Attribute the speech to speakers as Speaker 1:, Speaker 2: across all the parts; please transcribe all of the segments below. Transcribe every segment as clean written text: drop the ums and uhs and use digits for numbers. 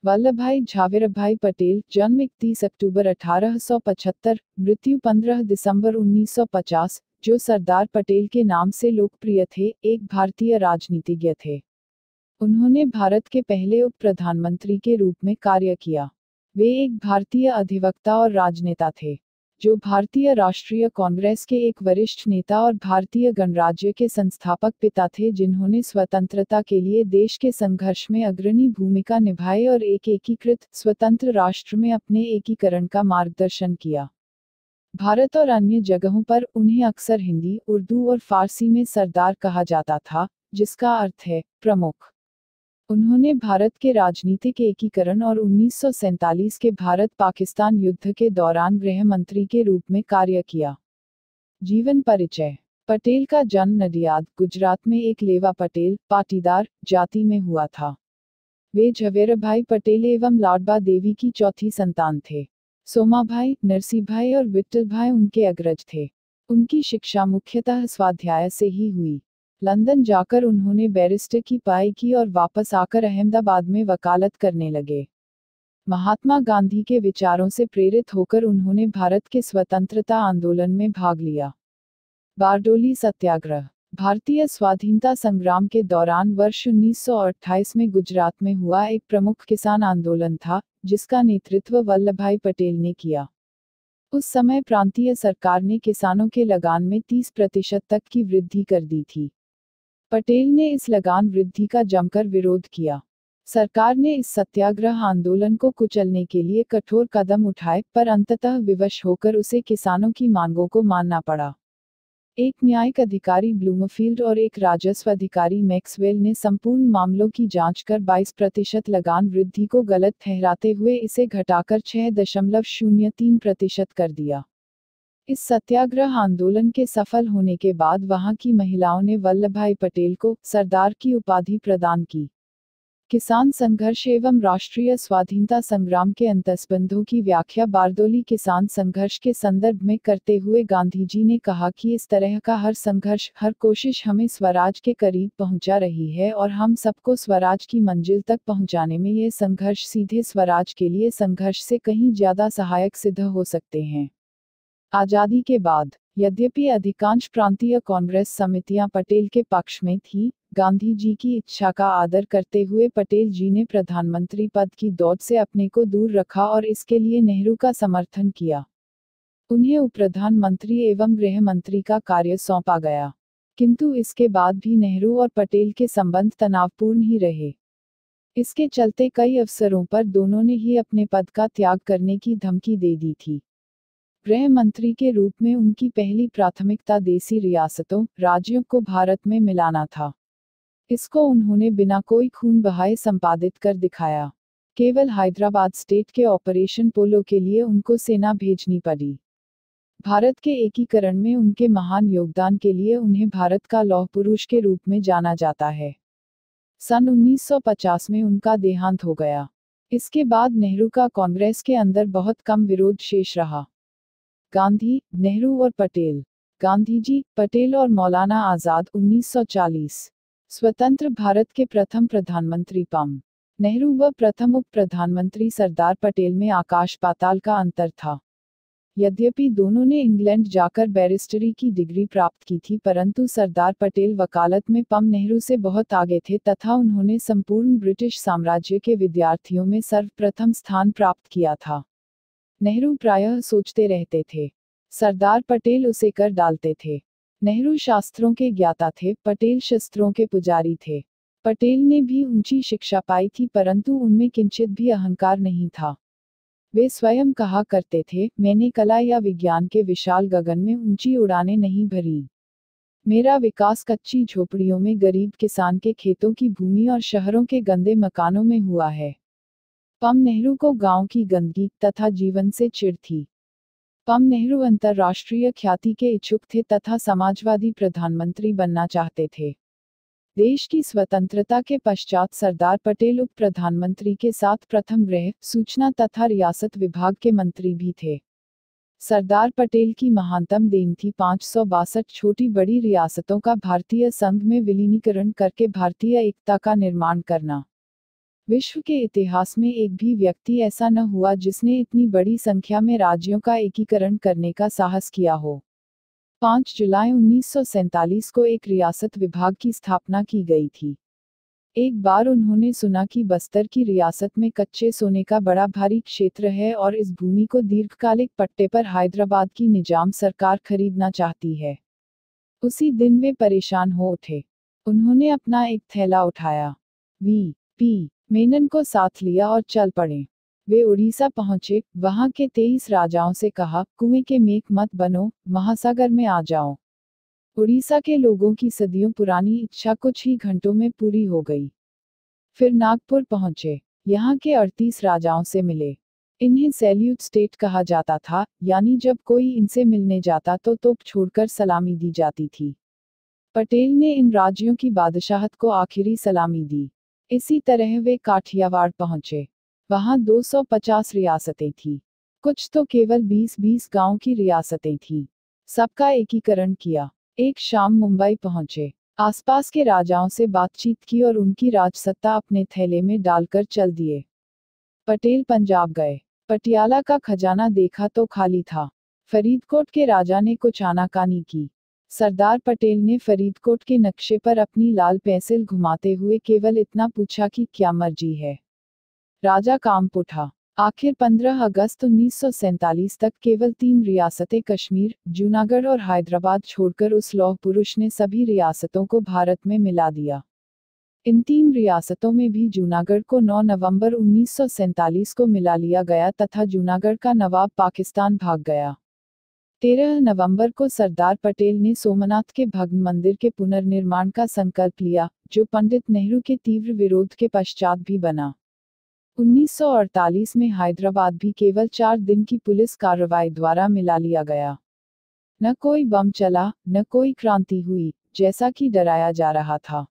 Speaker 1: वल्लभभाई झावेरभाई पटेल, जन्म 31 अक्टूबर 1875, मृत्यु 15 दिसंबर 1950, जो सरदार पटेल के नाम से लोकप्रिय थे, एक भारतीय राजनीतिज्ञ थे। उन्होंने भारत के पहले उप प्रधानमंत्री के रूप में कार्य किया। वे एक भारतीय अधिवक्ता और राजनेता थे, जो भारतीय राष्ट्रीय कांग्रेस के एक वरिष्ठ नेता और भारतीय गणराज्य के संस्थापक पिता थे, जिन्होंने स्वतंत्रता के लिए देश के संघर्ष में अग्रणी भूमिका निभाई और एक एकीकृत, स्वतंत्र राष्ट्र में अपने एकीकरण का मार्गदर्शन किया। भारत और अन्य जगहों पर उन्हें अक्सर हिंदी, उर्दू और फारसी में सरदार कहा जाता था, जिसका अर्थ है प्रमुख। उन्होंने भारत के राजनीतिक एकीकरण और 1947 के भारत-पाकिस्तान युद्ध के दौरान गृह मंत्री के रूप में कार्य किया। जीवन परिचय। पटेल का जन्म नडियाद, गुजरात में एक लेवा पटेल, पाटीदार जाति में हुआ था। वे झवेरभाई पटेल एवं लाडबा देवी की चौथी संतान थे। सोमाभाई, नरसिंहभाई और विट्ठलभाई उनके अग्रज थे। उनकी शिक्षा मुख्यतः स्वाध्याय से ही हुई। लंदन जाकर उन्होंने बैरिस्टर की पढ़ाई की और वापस आकर अहमदाबाद में वकालत करने लगे। महात्मा गांधी के विचारों से प्रेरित होकर उन्होंने भारत के स्वतंत्रता आंदोलन में भाग लिया। बारडोली सत्याग्रह। भारतीय स्वाधीनता संग्राम के दौरान वर्ष 1928 में गुजरात में हुआ एक प्रमुख किसान आंदोलन था, जिसका नेतृत्व वल्लभभाई पटेल ने किया। उस समय प्रांतीय सरकार ने किसानों के लगान में 30% तक की वृद्धि कर दी थी। पटेल ने इस लगान वृद्धि का जमकर विरोध किया। सरकार ने इस सत्याग्रह आंदोलन को कुचलने के लिए कठोर कदम उठाए, पर अंततः विवश होकर उसे किसानों की मांगों को मानना पड़ा। एक न्यायिक अधिकारी ब्लूमफील्ड और एक राजस्व अधिकारी मैक्सवेल ने संपूर्ण मामलों की जांच कर 22% लगान वृद्धि को गलत ठहराते हुए इसे घटाकर 6.03% कर दिया। इस सत्याग्रह आंदोलन के सफल होने के बाद वहां की महिलाओं ने वल्लभभाई पटेल को सरदार की उपाधि प्रदान की। किसान संघर्ष एवं राष्ट्रीय स्वाधीनता संग्राम के अंतस्बंधों की व्याख्या बारडोली किसान संघर्ष के संदर्भ में करते हुए गांधीजी ने कहा कि इस तरह का हर संघर्ष, हर कोशिश हमें स्वराज के करीब पहुंचा रही है और हम सबको स्वराज की मंजिल तक पहुंचाने में ये संघर्ष सीधे स्वराज के लिए संघर्ष से कहीं ज्यादा सहायक सिद्ध हो सकते हैं। आजादी के बाद, यद्यपि अधिकांश प्रांतीय कांग्रेस समितियां पटेल के पक्ष में थीं, गांधी जी की इच्छा का आदर करते हुए पटेल जी ने प्रधानमंत्री पद की दौड़ से अपने को दूर रखा और इसके लिए नेहरू का समर्थन किया। उन्हें उप प्रधानमंत्री एवं गृह मंत्री का कार्य सौंपा गया, किंतु इसके बाद भी नेहरू और पटेल के संबंध तनावपूर्ण ही रहे। इसके चलते कई अवसरों पर दोनों ने ही अपने पद का त्याग करने की धमकी दे दी थी। गृह मंत्री के रूप में उनकी पहली प्राथमिकता देसी रियासतों, राज्यों को भारत में मिलाना था। इसको उन्होंने बिना कोई खून बहाए संपादित कर दिखाया। केवल हैदराबाद स्टेट के ऑपरेशन पोलो के लिए उनको सेना भेजनी पड़ी। भारत के एकीकरण में उनके महान योगदान के लिए उन्हें भारत का लौह पुरुष के रूप में जाना जाता है। सन 1950 में उनका देहांत हो गया। इसके बाद नेहरू का कांग्रेस के अंदर बहुत कम विरोध शेष रहा। गांधी, नेहरू और पटेल। गांधीजी, पटेल और मौलाना आजाद 1940। स्वतंत्र भारत के प्रथम प्रधानमंत्री पम। नेहरू व प्रथम उप प्रधानमंत्री सरदार पटेल में आकाश पाताल का अंतर था। यद्यपि दोनों ने इंग्लैंड जाकर बैरिस्टरी की डिग्री प्राप्त की थी, परंतु सरदार पटेल वकालत में पम नेहरू से बहुत आगे थे तथा उन्होंने संपूर्ण ब्रिटिश साम्राज्य के विद्यार्थियों में सर्वप्रथम स्थान प्राप्त किया था। नेहरू प्रायः सोचते रहते थे, सरदार पटेल उसे कर डालते थे। नेहरू शास्त्रों के ज्ञाता थे, पटेल शस्त्रों के पुजारी थे। पटेल ने भी ऊंची शिक्षा पाई थी, परंतु उनमें किंचित भी अहंकार नहीं था। वे स्वयं कहा करते थे, मैंने कला या विज्ञान के विशाल गगन में ऊंची उड़ानें नहीं भरी। मेरा विकास कच्ची झोपड़ियों में गरीब किसान के खेतों की भूमि और शहरों के गंदे मकानों में हुआ है। पम नेहरू को गांव की गंदगी तथा जीवन से चिढ़ थी। पम नेहरू अंतर्राष्ट्रीय ख्याति के इच्छुक थे तथा समाजवादी प्रधानमंत्री बनना चाहते थे। देश की स्वतंत्रता के पश्चात सरदार पटेल उप प्रधानमंत्री के साथ प्रथम गृह, सूचना तथा रियासत विभाग के मंत्री भी थे। सरदार पटेल की महानतम देन थी 562 छोटी बड़ी रियासतों का भारतीय संघ में विलीनीकरण करके भारतीय एकता का निर्माण करना। विश्व के इतिहास में एक भी व्यक्ति ऐसा न हुआ जिसने इतनी बड़ी संख्या में राज्यों का एकीकरण करने का साहस किया हो। 5 जुलाई 1947 को एक रियासत विभाग की स्थापना की गई थी। एक बार उन्होंने सुना कि बस्तर की रियासत में कच्चे सोने का बड़ा भारी क्षेत्र है और इस भूमि को दीर्घकालिक पट्टे पर हैदराबाद की निजाम सरकार खरीदना चाहती है। उसी दिन वे परेशान हो उठे। उन्होंने अपना एक थैला उठाया, वी.पी. मेनन को साथ लिया और चल पड़े। वे उड़ीसा पहुंचे, वहां के 23 राजाओं से कहा, कुएं के मेघ मत बनो, महासागर में आ जाओ। उड़ीसा के लोगों की सदियों पुरानी इच्छा कुछ ही घंटों में पूरी हो गई। फिर नागपुर पहुंचे, यहाँ के 38 राजाओं से मिले। इन्हें सैल्यूट स्टेट कहा जाता था, यानी जब कोई इनसे मिलने जाता तो तोप छोड़कर सलामी दी जाती थी। पटेल ने इन राज्यों की बादशाहत को आखिरी सलामी दी। इसी तरह वे काठियावाड़ पहुंचे। वहां 250 रियासतें थीं। कुछ तो केवल 20-20 गांव की रियासतें थीं। सबका एकीकरण किया। एक शाम मुंबई पहुंचे, आसपास के राजाओं से बातचीत की और उनकी राजसत्ता अपने थैले में डालकर चल दिए। पटेल पंजाब गए। पटियाला का खजाना देखा तो खाली था। फरीदकोट के राजा ने कुछ आनाकानी की। सरदार पटेल ने फरीदकोट के नक्शे पर अपनी लाल पेंसिल घुमाते हुए केवल इतना पूछा कि क्या मर्जी है। राजा कांप उठा। आखिर 15 अगस्त 1947 तक केवल 3 रियासतें कश्मीर, जूनागढ़ और हैदराबाद छोड़कर उस लौह पुरुष ने सभी रियासतों को भारत में मिला दिया। इन 3 रियासतों में भी जूनागढ़ को 9 नवंबर 1947 को मिला लिया गया तथा जूनागढ़ का नवाब पाकिस्तान भाग गया। 13 नवंबर को सरदार पटेल ने सोमनाथ के भग्न मंदिर के पुनर्निर्माण का संकल्प लिया, जो पंडित नेहरू के तीव्र विरोध के पश्चात भी बना। 1948 में हैदराबाद भी केवल 4 दिन की पुलिस कार्रवाई द्वारा मिला लिया गया। न कोई बम चला, न कोई क्रांति हुई, जैसा कि डराया जा रहा था।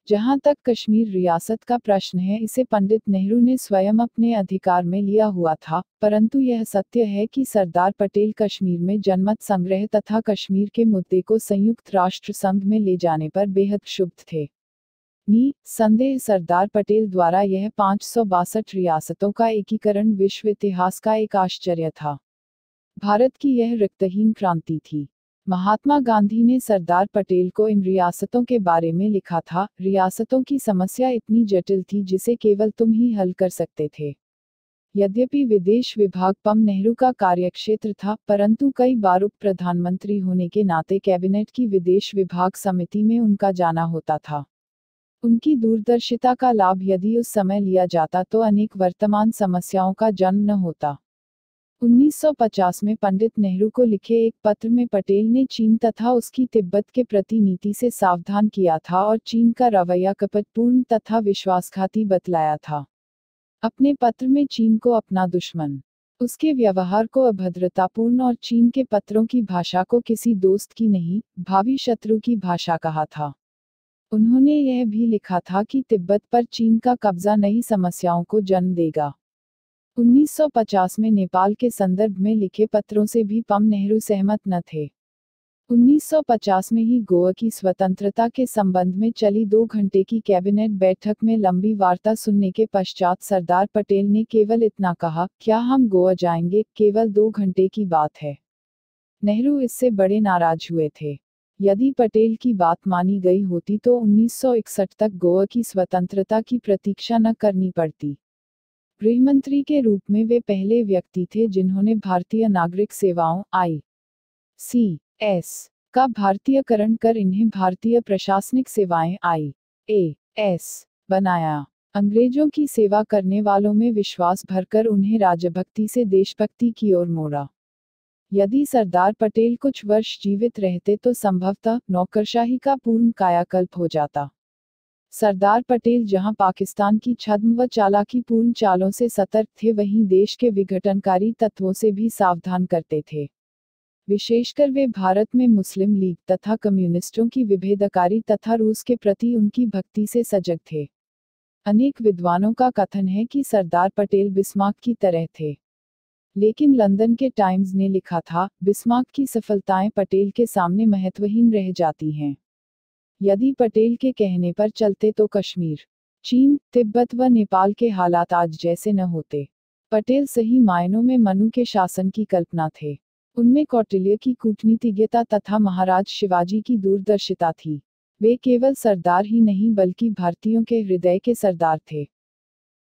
Speaker 1: जहां तक कश्मीर रियासत का प्रश्न है, इसे पंडित नेहरू ने स्वयं अपने अधिकार में लिया हुआ था, परंतु यह सत्य है कि सरदार पटेल कश्मीर में जनमत संग्रह तथा कश्मीर के मुद्दे को संयुक्त राष्ट्र संघ में ले जाने पर बेहद क्षुब्ध थे। संदेह सरदार पटेल द्वारा यह 562 रियासतों का एकीकरण विश्व इतिहास का एक आश्चर्य था। भारत की यह रक्तहीन क्रांति थी। महात्मा गांधी ने सरदार पटेल को इन रियासतों के बारे में लिखा था, रियासतों की समस्या इतनी जटिल थी जिसे केवल तुम ही हल कर सकते थे। यद्यपि विदेश विभाग पम नेहरू का कार्यक्षेत्र था, परंतु कई बार उप प्रधानमंत्री होने के नाते कैबिनेट की विदेश विभाग समिति में उनका जाना होता था। उनकी दूरदर्शिता का लाभ यदि उस समय लिया जाता तो अनेक वर्तमान समस्याओं का जन्म न होता। 1950 में पंडित नेहरू को लिखे एक पत्र में पटेल ने चीन तथा उसकी तिब्बत के प्रति नीति से सावधान किया था और चीन का रवैया कपटपूर्ण तथा विश्वासघाती बतलाया था। अपने पत्र में चीन को अपना दुश्मन, उसके व्यवहार को अभद्रतापूर्ण और चीन के पत्रों की भाषा को किसी दोस्त की नहीं, भावी शत्रु की भाषा कहा था। उन्होंने यह भी लिखा था कि तिब्बत पर चीन का कब्जा नई समस्याओं को जन्म देगा। 1950 में नेपाल के संदर्भ में लिखे पत्रों से भी पम नेहरू सहमत न थे। 1950 में ही गोवा की स्वतंत्रता के संबंध में चली 2 घंटे की कैबिनेट बैठक में लंबी वार्ता सुनने के पश्चात सरदार पटेल ने केवल इतना कहा, क्या हम गोवा जाएंगे, केवल 2 घंटे की बात है। नेहरू इससे बड़े नाराज हुए थे। यदि पटेल की बात मानी गई होती तो 1961 तक गोवा की स्वतंत्रता की प्रतीक्षा न करनी पड़ती। गृहमंत्री के रूप में वे पहले व्यक्ति थे जिन्होंने भारतीय नागरिक सेवाओं (ICS) का भारतीयकरण कर इन्हें भारतीय प्रशासनिक सेवाएं (IAS) बनाया। अंग्रेजों की सेवा करने वालों में विश्वास भरकर उन्हें राजभक्ति से देशभक्ति की ओर मोड़ा। यदि सरदार पटेल कुछ वर्ष जीवित रहते तो संभवतः नौकरशाही का पूर्ण कायाकल्प हो जाता। सरदार पटेल जहां पाकिस्तान की छद्म व चालाकीपूर्ण चालों से सतर्क थे, वहीं देश के विघटनकारी तत्वों से भी सावधान करते थे। विशेषकर वे भारत में मुस्लिम लीग तथा कम्युनिस्टों की विभेदकारी तथा रूस के प्रति उनकी भक्ति से सजग थे। अनेक विद्वानों का कथन है कि सरदार पटेल बिस्मार्क की तरह थे। लेकिन लंदन के टाइम्स ने लिखा था, बिस्मार्क की सफलताएं पटेल के सामने महत्वहीन रह जाती हैं। यदि पटेल के कहने पर चलते तो कश्मीर चीन, तिब्बत व नेपाल के हालात आज जैसे न होते। पटेल सही मायनों में मनु के शासन की कल्पना थे। उनमें कौटिल्य की कूटनीतिज्ञता तथा महाराज शिवाजी की दूरदर्शिता थी। वे केवल सरदार ही नहीं बल्कि भारतीयों के हृदय के सरदार थे।